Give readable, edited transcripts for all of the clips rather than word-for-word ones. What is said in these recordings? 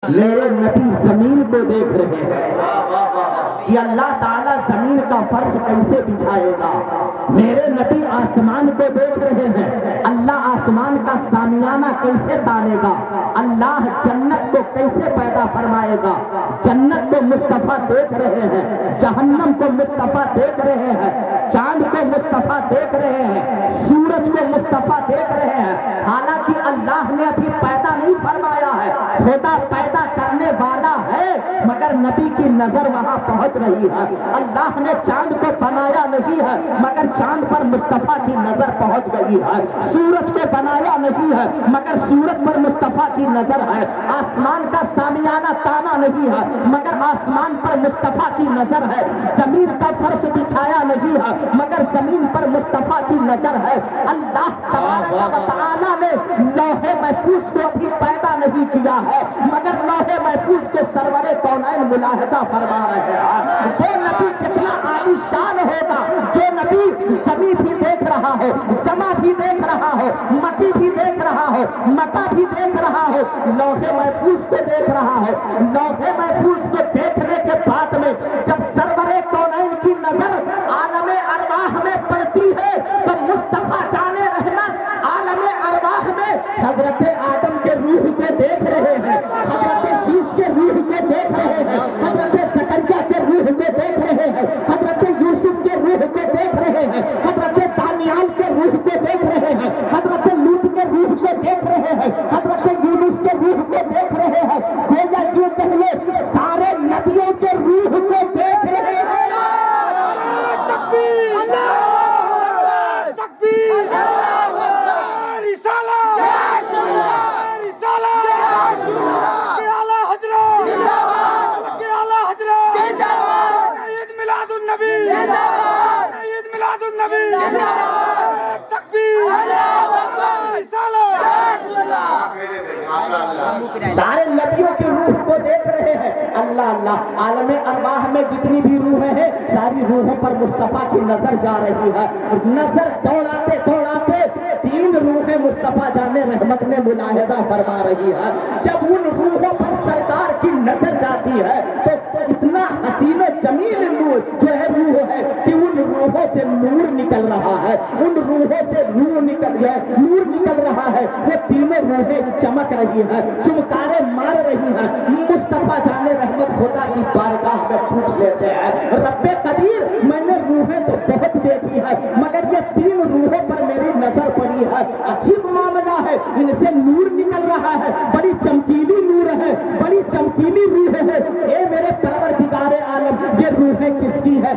میرے نبی زمین کو دیکھ رہے ہیں کہ اللہ تعالیٰ زمین کا فرش کیسے بچھائے گا۔ میرے نبی آسمان کو دیکھ رہے ہیں، اللہ آسمان کا سامیانہ کیسے تانے گا، اللہ جنت کو کیسے پیدا فرمائے گا۔ جنت کو مصطفیٰ دیکھ رہے ہیں، جہنم کو مصطفیٰ دیکھ رہے ہیں، چاند کو مصطفیٰ دیکھ رہے ہیں، سورج کو مصطفیٰ دیکھ رہے ہیں۔ حالانکہ اللہ نے ابھی پیدا نہیں فرمایا ہے، خدا پیدا کرنے والا ہے، مگر نبی کی نظر وہاں پہنچ رہی ہے۔ اللہ نے چاند کو بنایا نہیں ہے، مگر چاند پر مصطفیٰ کی نظر پہنچ گئی ہے۔ سورج کو بنایا نہیں ہے، مگر سورج پر مصطفیٰ کی نظر ہے۔ آسمان کا سامیانہ تانا نہیں ہے، مگر آسمان پر مصطفیٰ کی نظر ہے۔ زمین کا فرش بچھایا نہیں ہے، مگر زمین پر مصطفیٰ کی نظر ہے۔ اللہ تبارک و تعالیٰ نے لوح محفوظ کو ابھی پیدا نہیں کیا ہے، مگر لوح محفوظ کے سرور کونین ملاحظہ فرما رہے ہیں۔ وہ نبی کتنا عالی شان ہوگا جو نبی زمین بھی دیکھ رہا ہو، سما بھی دیکھ رہا ہو، مکی بھی دیکھ رہا ہو، مکہ بھی دیکھ رہا ہو، لوح محفوظ کو دیکھ رہا ہو۔ لوح محفوظ کو دیکھنے کے بعد میں جب سرور کونین کی نظر عالم ارواح میں پڑتی ہے تو مصطفیٰ جان رحمت عالم ارواح میں حضرت آدم کے روح کو دیکھ رہے ہیں، حضرت شیش کے روح کو دیکھ رہے ہیں، حضرت زکریا کے روح کو دیکھ رہے ہیں، حضرت یوسف کے روح کو دیکھ رہے ہیں، حضرت دانیال کے روح کو دیکھ رہے ہیں، حضرت لوط کے روح کو دیکھ رہے ہیں، حضرت یونس کے روح کو دیکھ رہے ہیں۔ گویا یوں کہیے سارے نبیوں کے روح کو دیکھ رہے ہیں۔ سارے نبیوں کی روح کو دیکھ رہے ہیں۔ اللہ اللہ، عالم ارواح میں جتنی بھی روحیں ہیں ساری روحوں پر مصطفیٰ کی نظر جا رہی ہے۔ نظر دوڑاتے دوڑاتے 3 روحیں مصطفیٰ جان رحمت نے ملاحظہ فرما رہی ہے۔ جب ان روحوں پر سرکار کی نظر جاتی ہے تو اتنا حسین و جمیل نور جو ہے روح ہے کہ ان روحوں سے نور نکل رہا ہے، ان روحوں سے نور نکل رہا ہے۔ یہ تینوں روحیں چمک رہی ہیں، چمکارے مار رہی ہیں۔ مصطفیٰ جان رحمت خدا کی بارگاہ میں پوچھ لیتے ہیں، رب قدیر میں نے روحیں تو بہت دیکھی ہے مگر یہ 3 روحوں پر میری نظر پڑی ہے، عجیب معاملہ ہے، ان سے نور نکل رہا ہے، بڑی چمکیلی نور ہے، بڑی چمکیلی روح ہے۔ اے میرے پروردگار عالم، یہ روحیں کس کی ہے؟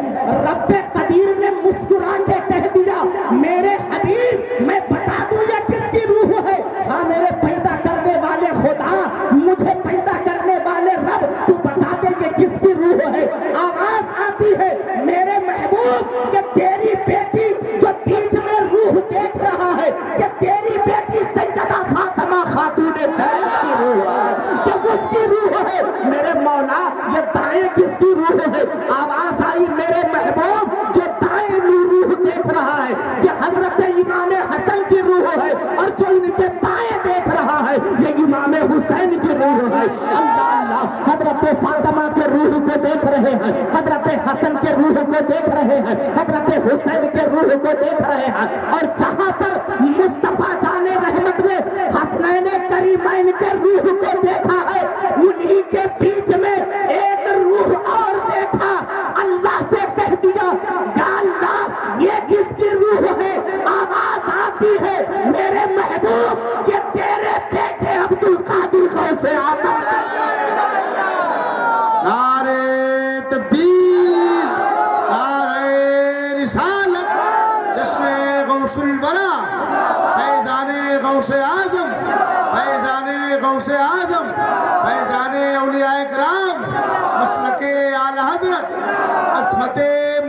رب قدیر نے مسکرا کے کہہ دیا، میرے حبیب میں بتا دوں یہ کس کی روح ہے؟ ہاں میرے پیدا کرنے والے خدا، مجھے پیدا کرنے والے رب، تو بتا دے یہ کس کی روح ہے؟ آواز آتی ہے میرے محبوب کہ تیری بیٹی جو بیچ میں روح دیکھ رہا ہے کہ تیری بیٹی سیدہ فاطمہ خاتون جنت کی روح ہے، کہ اس کی روح ہے۔ میرے مولا یہ دائیں کس کی روح ہے؟ آواز آئی میرے محبوب جو دائیں روح دیکھ رہا ہے کہ حضرت امام حسن کی روح ہے، اور جو ان کے بائیں دیکھ رہا ہے یہ امام حسین کی روح ہے۔ اللہ اللہ، حضرت فاطمہ کے روح کو دیکھ رہے ہیں، حضرت حسن کے روح کو دیکھ رہے ہیں، حضرت حسین کے روح کو دیکھ رہے ہیں، اور جہاں پر مصطفیٰ جان رحمت نے حسنین کریمین کے روح کو دیکھا ہے انہی کے بیچ میں ایک روح اور دیکھا۔ اللہ سے کہہ دیا یا اللہ یہ کس کی روح ہے؟ آواز آتی ہے میرے محبوب یہ تیرے بیٹے عبد القادر غوث اعظم۔ نعرہ تکبیر، نعرہ رسالت، جشن غوث الورا، فیضان غوث اعظم، فیضان غوث اعظم، فیضان اولیاء کرام، مسلک اعلی حضرت، عصمت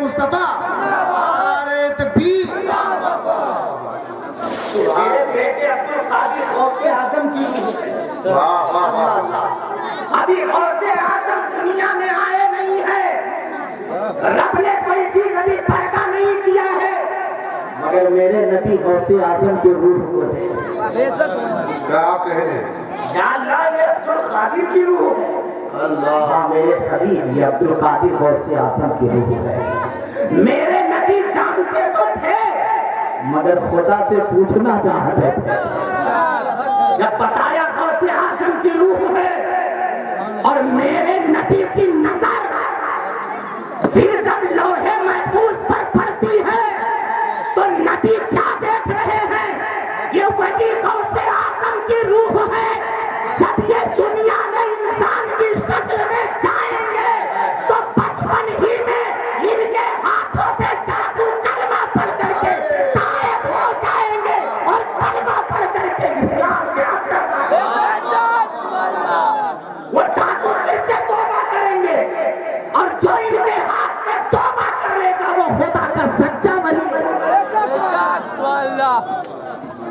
مصطفیٰ، نعرہ تکبیر۔ میرے بیٹے عبد القادر غوث اعظم کی روح ہے۔ ابھی غوث اعظم دنیا میں آئے نہیں ہیں، رب نے کوئی چیز ابھی پیدا نہیں کیا ہے، مگر میرے نبی غوث اعظم کی روح کو دیکھ۔ کیا کہنے؟ یا اللہ یہ القادر کی روح ہے. اللہ میرے حبیب یہ عبد القادر غوث اعظم کی روح ہے. میرے نبی جانتے تو تھے مگر خدا سے پوچھنا چاہتے تھے. جب بتایا غوث اعظم کی روح ہے اور میرے نبی کی نظر پھر جب لوہے محفوظ پر پڑتی ہے تو نبی کیا دیکھ رہے ہیں؟ یہ وہی غوث اعظم کی روح ہے. جب یہ دنیا میں انسان کی شکل میں جائیں گے تو بچپن ہی میں ان کے ہاتھوں پہ ڈاکو کلمہ پڑھ کر کے طائف ہو جائیں گے اور کلمہ پڑھ کر کے اسلام کے اندر وہ ڈاکو پھر سے توبہ کریں گے اور جو ان کے ہاتھ میں توبہ کر لے گا وہ خدا کا سچا ولی ہے.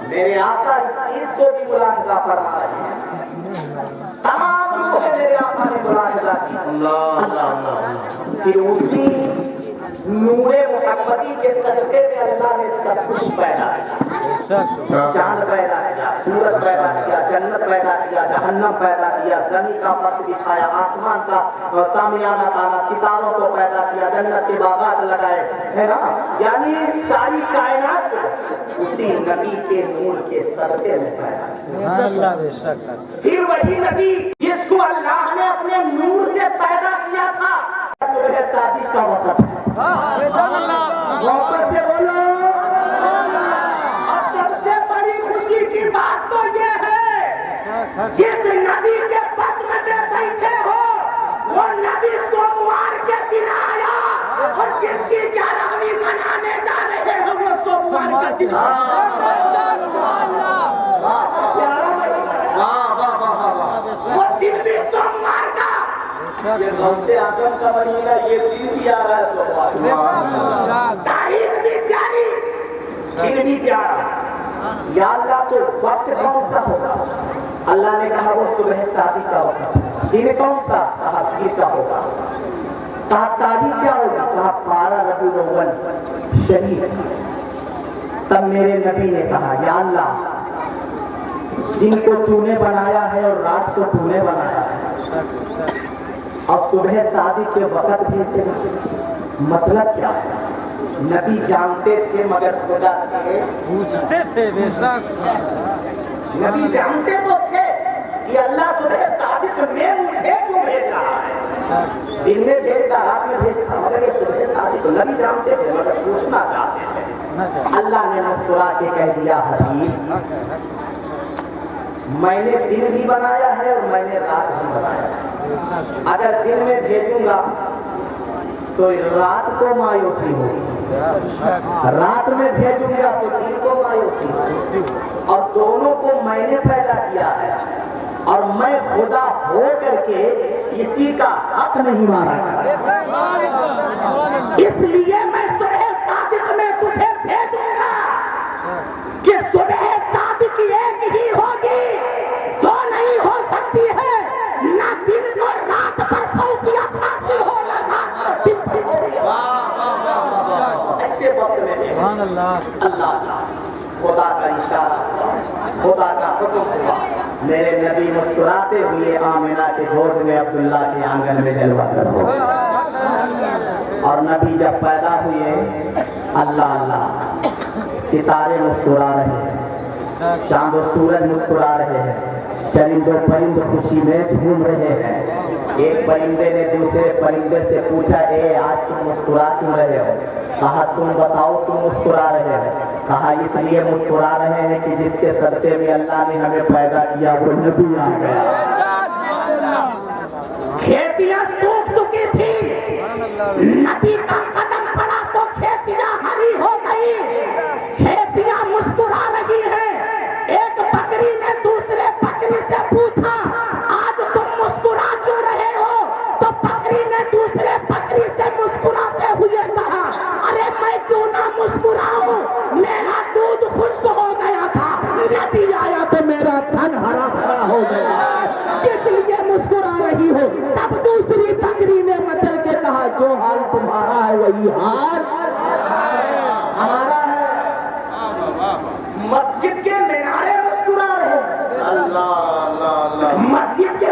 میرے آقا اس چیز کو بھی ملاحظہ فرما رہے ہیں. تمام روح میرے آقا نے ملاحظہ کی. اللہ اللہ اللہ. پھر اسی نور محمدی کے صدقے میں اللہ نے سب کچھ پیدا کیا. چاند پیدا کیا, سورج پیدا کیا, جنت پیدا کیا, جہنم پیدا کیا, زمین کا فرش بچھایا, آسمان کا سامیانہ تانا, ستاروں کو پیدا کیا, جنت کے باغات لگائے, ہے نا. یعنی ساری کائنات کو اسی نبی کے نور کے صدقے میں پیدا کیا. پھر وہی نبی جس کو اللہ نے اپنے نور سے پیدا کیا تھا, صبح صادق کا وقت ہے. واپس سے بولو. اور سب سے بڑی خوشی کی بات تو یہ ہے جس نبی کے بزم میں بیٹھے ہو وہ نبی سوموار کے دن آیا اور جس کی 11ویں منانے جا رہے ہیں وہ سوموار کا دن آیا. وہ دن بھی سوموار کا, یہ غوث اعظم کا مہینہ, یہ دن بھی آ رہا ہے سوموار. تاریخ بھی پیاری, دن بھی پیارا. یا اللہ تو وقت کون سا ہوگا؟ اللہ نے کہا وہ صبح صادق کا وقت. دن کون سا؟ کہا پیر کا ہوگا. کہا تاریخ کیا ہوگا؟ کہا 12 ربیع الاول شریف. تب میرے نبی نے کہا یا اللہ دن کو تو نے بنایا ہے اور رات کو تو نے بنایا ہے اور صبح صادق کے وقت بھیجے گا. مطلب کیا ہے؟ نبی جانتے تھے مگر خدا سے پوچھتے تھے. بے شک نبی جانتے تو تھے کہ اللہ صبح صادق میں مجھے کیوں بھیج رہا ہے. دن میں بھیجتا, رات میں بھیجتا, مگر یہ صبح صادق نبی جانتے تھے مگر پوچھنا چاہتے تھے. اللہ نے مسکرا کے کہہ دیا حبیب میں نے دن بھی بنایا ہے اور میں نے رات بھی بنایا ہے. اگر دن میں بھیجوں گا تو رات کو مایوسی ہوگی, رات میں بھیجوں گا تو دن کو مایوسی ہوگی, اور دونوں کو میں نے پیدا کیا ہے اور میں خدا ہو کر کے کسی کا حق نہیں مارا. اس لیے میں صبح صادق میں تجھے بھیجوں گا کہ صبح صادق ایک ہی ہوگی, دو نہیں ہو سکتی ہے. نہ دن کو رات پر فوقیت حاصل ہوگا, رات کو دن پر ہوگا. ایسے وقت میں اللہ اللہ خدا کا اشارہ ہوا, خدا کا حکم ہوا. میرے نبی مسکراتے ہوئے آمنہ کے گود میں عبداللہ کے آنگن میں جلوہ گر ہو. اور نبی جب پیدا ہوئے اللہ اللہ ستارے مسکرا رہے ہیں, چاند و سورج مسکرا رہے ہیں, چرند و پرند خوشی میں جھوم رہے ہیں. ایک پرندے نے دوسرے پرندے سے پوچھا اے آج تم مسکرا کیوں رہے ہو؟ کہا تم بتاؤ کیوں مسکرا رہے ہو؟ کہا اس لیے مسکرا رہے ہیں کہ جس کے صدقے میں اللہ نے ہمیں پیدا کیا وہ نبی آ گیا. کھیتیاں سوکھ چکی تھی, نبی کا قدم پڑا تو کھیتیاں ہری ہو گئی, کھیتیاں مسکرا رہی ہیں. ایک بکری نے دوسرے بکری سے پوچھا آج تم مسکرا کیوں رہے ہو؟ تو بکری نے دوسرے بکری سے مسکراتے ہوئے کہا ارے میں کیوں نہ مسکراؤں, میرا دودھ خشک ہو گیا تھا, نبی آیا تو میرا دھن ہرا بھرا ہو گیا, اس لیے مسکرا رہی ہو. تب دوسری بکری نے مچل کے کہا جو حال تمہارا ہے وہی حال ہمارا ہے. مسجد کے مینارے مسکرا رہے ہیں, اللہ اللہ اللہ. مسجد کے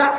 10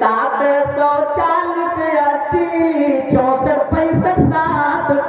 740 80 64 65 7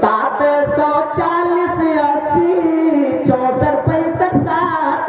740 80 64 65 7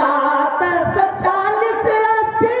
740 80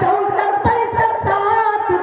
64 65 7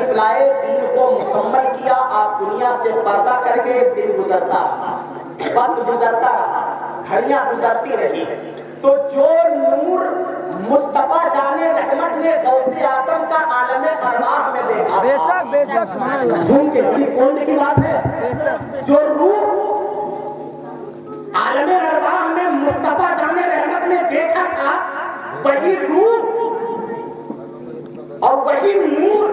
تشریف لائے, دین کو مکمل کیا, آپ دنیا سے پردہ کر کے دن گزرتا رہا, وقت گزرتا رہا, گھڑیاں گزرتی رہی, تو جو نور مصطفیٰ جان رحمت نے غوث اعظم کا عالم ارواح میں دیکھا, بے شک بے شک جھوم کے بڑی پونڈ کی بات ہے, جو روح عالم ارواح میں مصطفیٰ جان رحمت نے دیکھا تھا, وہی روح اور وہی نور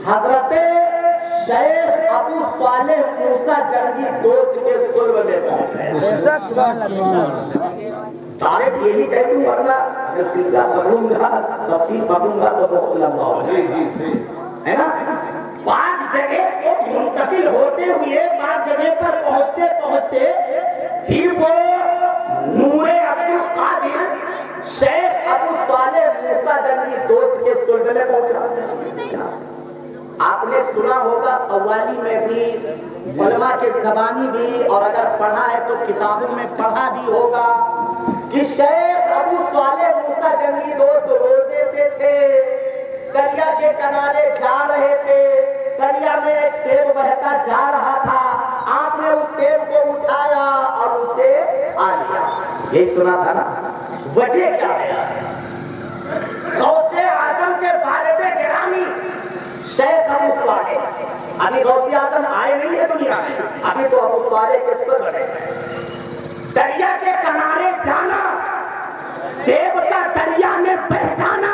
حضرت شیخ ابو صالح موسیٰ جنگی دوست کے صلب میں پہنچ گئے. بے شک سبحان اللہ. ڈائریکٹ یہی کہہ دوں, ورنہ اگر سلسلہ پکڑوں گا, تفصیل پکڑوں گا تو بہت لمبا ہو جائے گا, ہے نا. بعض جگہ کو منتقل ہوتے ہوئے بعض جگہ پر پہنچتے پہنچتے پھر وہ نور عبد القادر شیخ ابو صالح موسیٰ جنگی دوست کے صلب میں پہنچا. آپ نے سنا ہوگا قوالی میں بھی, علماء کے زبانی بھی, اور اگر پڑھا ہے تو کتابوں میں پڑھا بھی ہوگا کہ شیخ ابو صالح موسیٰ جنگی دوست روزے سے تھے, دریا کے کنارے جا رہے تھے, دریا میں ایک سیب بہتا جا رہا تھا, آپ نے اس سیب کو اٹھایا اور اسے کھا لیا. یہی سنا تھا نا. وجہ کیا ہے؟ غوث اعظم کے والد گرامی شیخ ابو صالح, ابھی غوث اعظم آئے نہیں ہے دنیا میں, ابھی تو ابو صالح کے سر بڑے. دریا کے کنارے جانا, سیب کا دریا میں بہ جانا,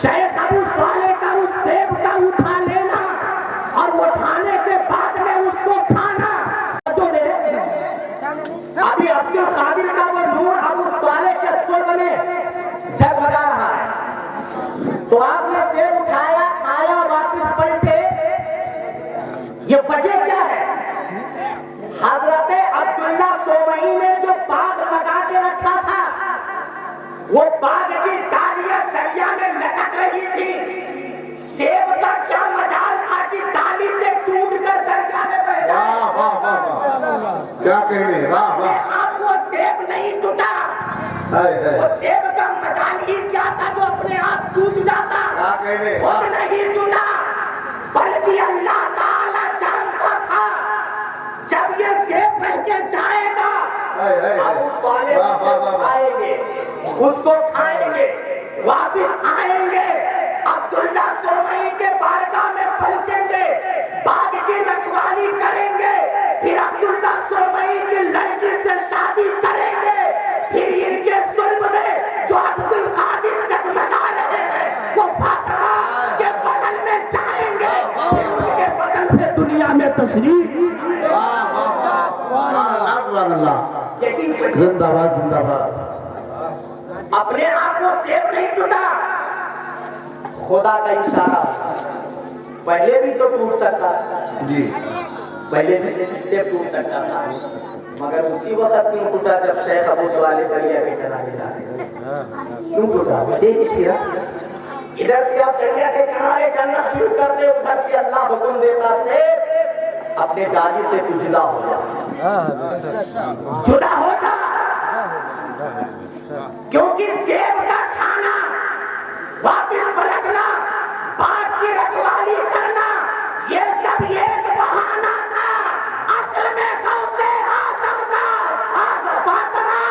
شیخ ابو صالح کا اس سیب کا اٹھا لینا اور وہ کھانے کے بعد میں اس کو کھانا. جو دے ابھی عبد القادر کا وہ نور ابو صالح کے صلب میں جگمگا رہا ہے, تو آپ نے سیب اٹھایا, کھایا, واپس پلٹے. یہ وجہ کیا ہے؟ حضرت عبداللہ سومئی نے جو باغ لگا کے رکھا تھا, وہ باغ کی ڈالیاں دریا میں لٹک رہی تھی. سیب کا کیا مجال تھا کہ ڈالی سے ٹوٹ کر دریا میں بہ جائے. واہ واہ واہ, کیا کہنے, واہ واہ. آپ وہ سیب نہیں ٹوٹا, وہ سیب کا مجال ہی کیا تھا جو اپنے آپ ٹوٹ جاتا. کیا کہنے, وہ نہیں ٹوٹا, بلکہ اللہ تعالی جانتا تھا جب یہ سیب بہ کے جائے گا, ابو صالح اسے آئیں گے, اس کو کھائیں گے, واپس آئیں گے, عبداللہ سومئی کے بارگاہ میں پہنچیں گے, باغ کی رکھوالی کریں گے, پھر عبداللہ سومئی کی لڑکی سے شادی کریں گے, پھر ان کے صلب میں جو عبد القادر جگمگا رہے ہیں وہ فاطمہ کے بدن میں جائیں گے, پھر ان کے بدن سے دنیا میں تشریف. زندہ باد, زندہ باد. اپنے آپ کو سیب نہیں ٹوٹا, خدا کا اشارہ. پہلے بھی تو ٹوٹ سکتا تھا, جی, پہلے بھی سیب ٹوٹ سکتا تھا, مگر اسی وقت کیوں ٹوٹا جب شیخ ابو صالح دریا کے کنارے جا رہے. کیوں ٹوٹا؟ وجہ یہ تھی. ادھر سے آپ دریا کے کنارے چلنا شروع کرتے, ادھر سے اللہ حکم دیتا سیب اپنے ڈالی سے تو جدا ہو جا, جدا ہو جا, کیونکہ سیب کا کھانا, واپس پلٹنا, باغ کی رکھوالی کرنا, یہ سب ایک بہانہ تھا. اصل میں غوث اعظم کا فاطمہ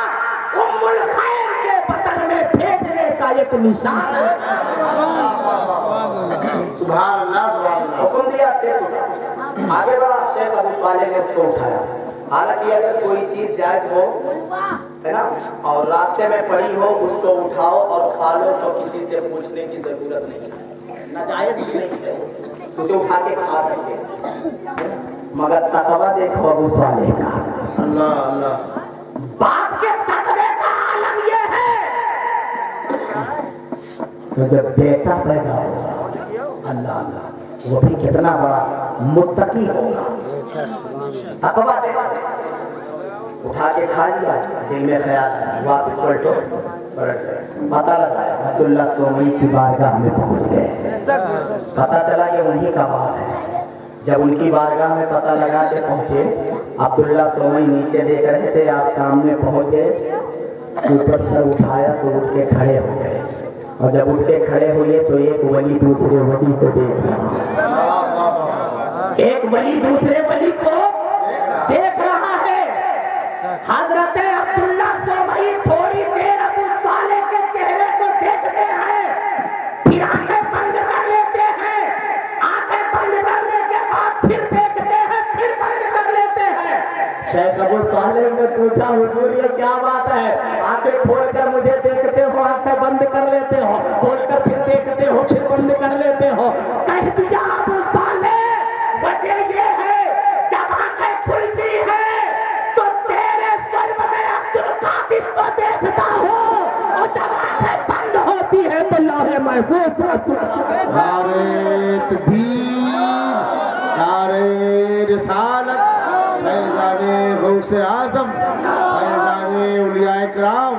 ام الخیر کے بدن میں بھیجنے کا ایک نشان ہے. سبحان اللہ, سبحان اللہ. حکم دیا سیب اٹھا, آگے بڑھا, شیخ ابو صالح نے اس کو اٹھایا. حالانکہ اگر کوئی چیز جائز ہو, ہے نا, اور راستے میں پڑی ہو, اس کو اٹھاؤ اور کھا لو تو کسی سے پوچھنے کی ضرورت نہیں ہے, ناجائز بھی نہیں ہے, اسے اٹھا کے کھا سکتے. مگر تقویٰ دیکھو ابو صالح کا, اللہ اللہ. باپ کے تقوی کا عالم یہ ہے کہ جب بیٹا پیدا ہوگا, اللہ اللہ, وہ بھی کتنا بڑا متقی ہوگا. تقویٰ دیکھو, اٹھا کے کھا لیا, دل میں خیال ہے, واپس پلٹو, پتہ لگایا عبداللہ سومئی کی بارگاہ میں پہنچ گئے. پتہ چلا کہ انہی کا بات ہے. جب ان کی بارگاہ میں پتہ لگا کے پہنچے, عبداللہ سومئی نیچے دیکھ رہے تھے, آپ سامنے پہنچ گئے, اوپر سر اٹھایا تو اٹھ کے کھڑے ہو گئے. اور جب اٹھ کے کھڑے ہوئے تو ایک ولی دوسرے ولی کو دیکھ رہا ہے، ایک ولی دوسرے ولی کو دیکھ رہا ہے۔ حضرت عبداللہ سومئی تھوڑی دیر ابو صالح کے چہرے کو دیکھتے ہیں، پھر آنکھیں بند کر لیتے ہیں، آنکھیں بند کرنے کے بعد پھر دیکھتے ہیں، پھر بند کر لیتے ہیں۔ شیخ ابو صالح نے پوچھا حضور یہ کیا بات ہے؟ آنکھیں کھول کر مجھے دیکھتے ہو، آنکھیں بند کر لیتے ہو، کھول کر پھر دیکھتے ہو، پھر بند کر لیتے ہو۔ کہہ دیا ابو صالح وجہ یہ ہے جب آنکھیں کھلتی ہے تو تیرے صلب میں عبد القادر کو دیکھتا ہوں، اور جب آنکھیں بند ہوتی ہے تو لوح محفوظ نعرہ تکبیر، نعرہ رسالت، فیضان غوث اعظم، فیضان اولیاء کرام،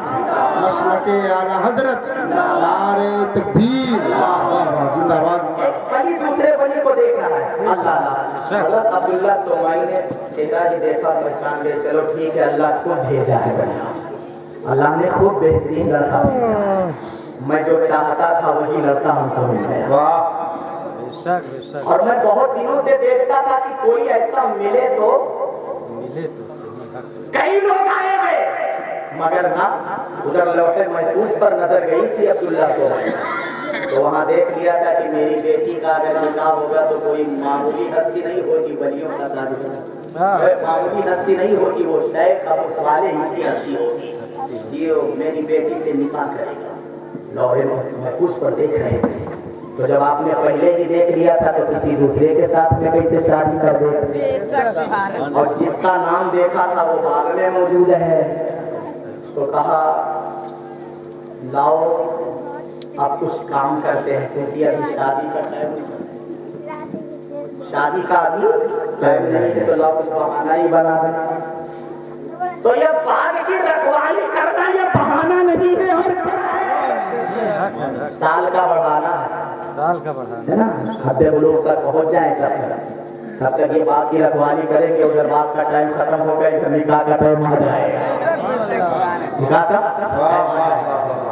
مسلک اعلی حضرت، نعرہ تکبیر، واہ واہ واہ، زندہ باد۔ ایک ولی دوسرے ولی کو دیکھ رہا ہے۔ اللہ اللہ، حضرت عبداللہ سومائی نے چہرہ ہی دیکھا، پہچان گئے، چلو ٹھیک ہے اللہ خود بھیجا ہے، اللہ نے خود بہترین لڑکا بھیجا، میں جو چاہتا تھا وہی لڑکا ہم کو مل گیا۔ واہ، اور میں بہت دنوں سے دیکھتا تھا کہ کوئی ایسا ملے تو کئی لوگ آئے گئے، مگر نہ، ادھر لوح محفوظ پر نظر گئی تھی عبداللہ سومائی، تو وہاں دیکھ لیا تھا کہ میری بیٹی کا اگر نکاح ہوگا تو کوئی معمولی ہستی نہیں ہوگی، ولیوں کا تعلق معمولی ہستی نہیں ہوگی، وہ شیخ ابو صالح ہی کی ہستی ہوگی جی، وہ میری بیٹی سے نکاح کرے گا۔ لوح محفوظ پر دیکھ رہے تھے، تو جب آپ نے پہلے ہی دیکھ لیا تھا تو کسی دوسرے کے ساتھ میں کیسے شادی کر دے؟ اور جس کا نام دیکھا تھا وہ باغ میں موجود ہے، تو کہا لاؤ آپ کچھ کام کرتے ہیں، کیونکہ ابھی شادی کا ٹائم نہیں، شادی کا ابھی ٹائم نہیں ہے، تو لاؤ کچھ بہانہ ہی بنا دیں۔ تو یہ باغ کی رکھوالی کرنا یہ بہانہ نہیں ہے، اور سال کا بڑھانا ہے نا، حد بلوغ تک پہنچ جائیں تب تک یہ باغ کی رکھوالی کریں گے، اگر باغ کا ٹائم ختم ہو گئے تو نکاح کا ٹائم آ جائے گا، نکاح کا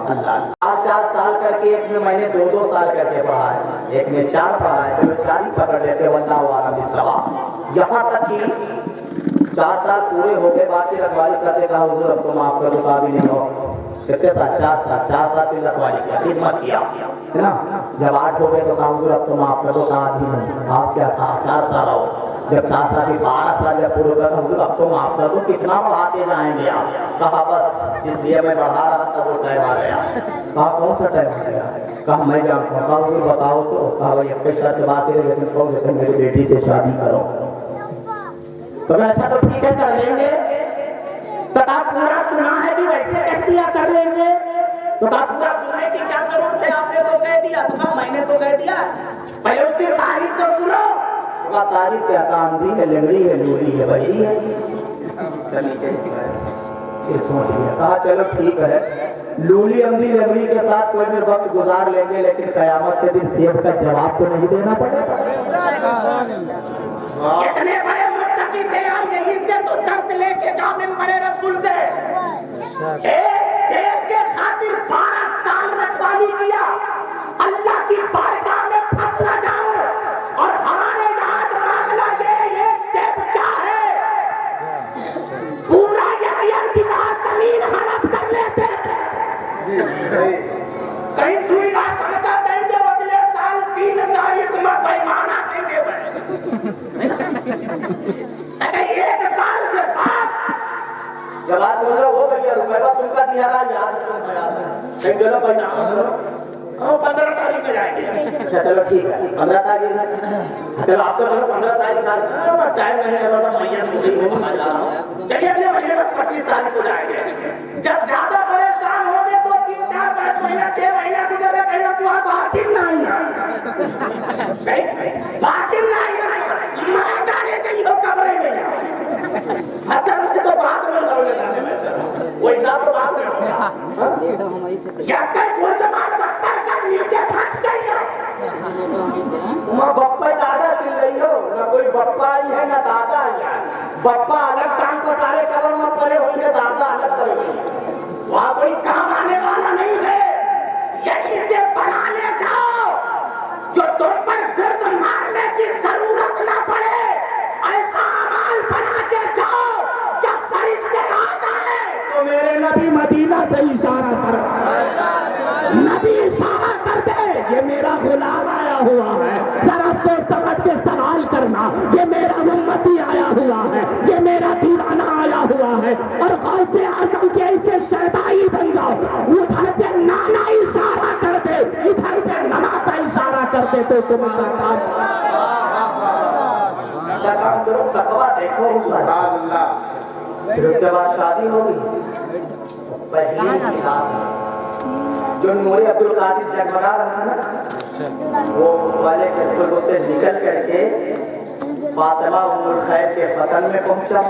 اللہ 4 سال کر کے، ایک میں نے 2 سال کر کے پڑھا ہے، ایک میں 4 پڑھا ہے، چلو 4 ہی پکڑ لیتے، واللہ اعلم بالصواب۔ یہاں تک کہ 4 سال پورے ہو گئے، باغ کی رکھوالی کرتے، کہا حضور اب تو معاف کر دو، قابل نہیں ہو، کتنے سال؟ 4 سال کی رکھوالی کیا، خدمت کیا ہے نا، جب 8 ہو گئے تو کہا حضور اب تو معاف کر دو، کہا بھی نہیں، آپ کیا تھا 4 سال ہو، جب 4 سال کی 12 سال جب پورے کر حضور اب تو معاف کر دو، کتنا بڑھاتے جائیں گے آپ؟ کہا بس جس لیے میں بڑھا رہا تھا وہ ٹائم آ گیا۔ کہا کون سا ٹائم آ گیا؟ کہا میں جانتا ہوں۔ کہا حضور بتاؤ تو؟ کہا بھائی اب شرط بات ہے، لیکن کہو کہ تم میری بیٹی سے شادی کرو۔ تو میں اچھا تو ٹھیک ہے کر لیں گے، تو کہا پورا سنا ہے کہ ویسے کہہ دیا کر لیں گے، تو کہا پورا سننے کی کیا ضرورت ہے، آپ نے تو کہہ دیا۔ تو کہا میں نے تو کہہ دیا، پہلے اس کی تعریف تو سنو۔ تو کہا تعریف کیا، کام دی ہے، لنگڑی ہے، لوڑی ہے، بہری ہے، پھر سوچ لیا، کہا چلو ٹھیک ہے، لولی اندھی لنگڑی کے ساتھ کوئی بھی وقت گزار لیں گے، لیکن قیامت کے دن سیب کا جواب تو نہیں دینا پڑے گا۔ کتنے بڑے متقی تھے اور یہیں سے تو درس لے کے جا منبر رسول سے، ایک سیب کے خاطر 12 سال رکھوالی کیا، اللہ کی بارگاہ میں پھنس نہ جاؤ، اور ہمارے یہاں معاملہ یہ ایک سیب کیا ہے، پورا یقین بتا زمین ہڑپ کر لیتے ہیں، کہیں 2 لاکھ کا دے دے، اگلے سال 3 تاریخ میں پیمانہ دے دے، ایک سال کے بعد جب آپ بولا ہو گیا روپیہ تم کا دیا رہا، یاد کہیں چلو کوئی نام کرو، 15 تاریخ میں جائیں گے۔ اچھا چلو ٹھیک ہے، 15 تاریخ، چلو آپ تو چلو 15 تاریخ ٹائم نہیں ہے، میں جا رہا ہوں، چلیے اگلے مہینے میں 25 تاریخ کو جائیں گے۔ جب زیادہ پریشان ہو گئے تو 3 4 5 مہینہ 6 مہینہ گزر گئے، کہیں تو آپ باقی نہیں باقی نہیں ماں ڈالے چاہیے کمرے میں، حسن مجھے تو بات میں دولے ڈالے میں چاہا، وہ حساب تو بات میں ہوگا، یا کئی گرجمہ 70 تک نیچے پھنس گئی ہو، ماں بپا دادا چل رہی ہو، نہ کوئی بپا ہی ہے نہ دادا ہی ہے، بپا الگ ٹانگ پر سارے قبر میں پڑے ہوئے، دادا الگ پڑے ہوئے، وہاں کوئی کام آنے والا نہیں ہے، یہیں سے بنانے جاؤ جو تم پر گرد مارنے کی ضرورت نہ پڑے. ایسا اعمال بنا کے جاؤ جب فرشتے آ جائیں تو میرے نبی مدینہ سے اشارہ کر, نبی اشارہ کر دے یہ میرا غلام آیا ہوا ہے. ذرا سوچ سمجھ کے سوال کرنا, یہ میرا امتی آیا ہوا ہے, یہ میرا دیوانہ آیا ہوا ہے. اور غوث اعظم کے ایسے شیدائی بن جاؤ, ادھر سے نانا اشارہ کر دے, ادھر سے نمازہ اشارہ کر دے تو تمہارا کام. ایسا کام کرو, تقویٰ دیکھو اس وقت. پھر اس کے بعد شادی ہوگی. پہلی مثال جو نور عبد القادر جگمگا رہا تھا نا, وہ اس والے کے سلو سے نکل کر کے فاطمہ ام الخیر کے بطن میں پہنچا.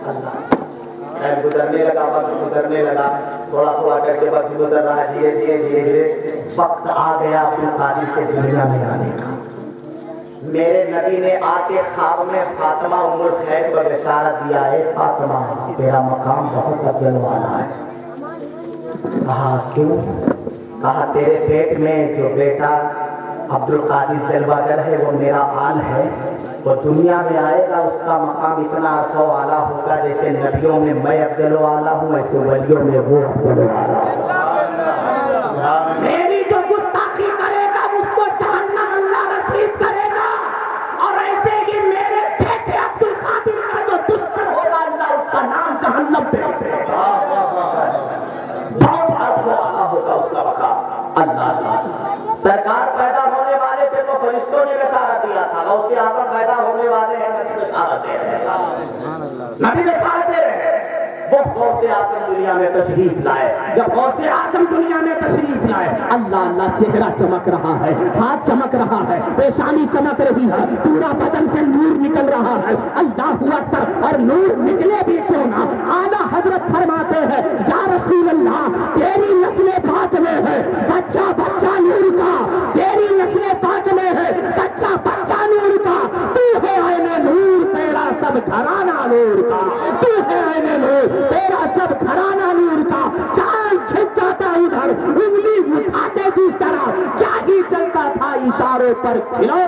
اللہ گزرنے لگا, وقت گزرنے لگا, تھوڑا تھوڑا کر کے وقت گزر رہا ہے. دھیرے دھیرے دھیرے دھیرے وقت آ گیا عبد القادر کے دنیا میں آنے کا. میرے نبی نے آ کے خواب میں فاطمہ ام الخیر کو بشارت دیا ہے, فاطمہ تیرا مقام بہت افضل والا ہے. کہا کیوں؟ کہا تیرے پیٹ میں جو بیٹا عبد القادر جلوہ گر ہے وہ میرا آل ہے, وہ دنیا میں آئے گا, اس کا مقام اتنا عرفہ و اعلیٰ ہوگا جیسے نبیوں میں میں افضل و اعلیٰ ہوں ایسے ولیوں میں وہ افضل و اعلیٰ ہے. میری جو گستاخی کرے گا اس کو جہنم اللہ رسید کرے گا, اور ایسے ہی میرے بیٹے عبد القادر کا جو دشمن ہوگا اللہ اس کا نام جہنم پہ ہوگا اس کا مقام. اللہ اللہ. سرکار پیدا ہونے والے تھے تو فرشتوں نے بشارت دیا تھا, غوث اعظم پیدا ہونے والے ہیں, نبی بشارت دے رہے ہیں, نبی بشارت دے رہے ہیں. وہ غوث اعظم دنیا میں تشریف لائے. جب غوث اعظم دنیا میں تشریف لائے, اللہ اللہ چہرہ چمک رہا ہے, ہاتھ چمک رہا ہے, پیشانی چمک رہی ہے, پورا بدن سے نور نکل رہا ہے. اللہ اکبر. اور نور نکلے بھی کیوں نہ, اعلیٰ حضرت فرماتے ہیں یا رسول اللہ تیری نسل پاک میں ہے بچہ بچہ نور کا, تیری نسل پاک میں ہے بچہ بچہ نور کا. تو ہے عین نور تیرا سب گھرانہ نور کا, تو ہے عین نور تیرا سب گھرانہ نور کا. چاند چھپ جاتا ادھر انگلی اٹھاتے جس طرح, کیا ہی چلتا تھا اشاروں پر کھلو.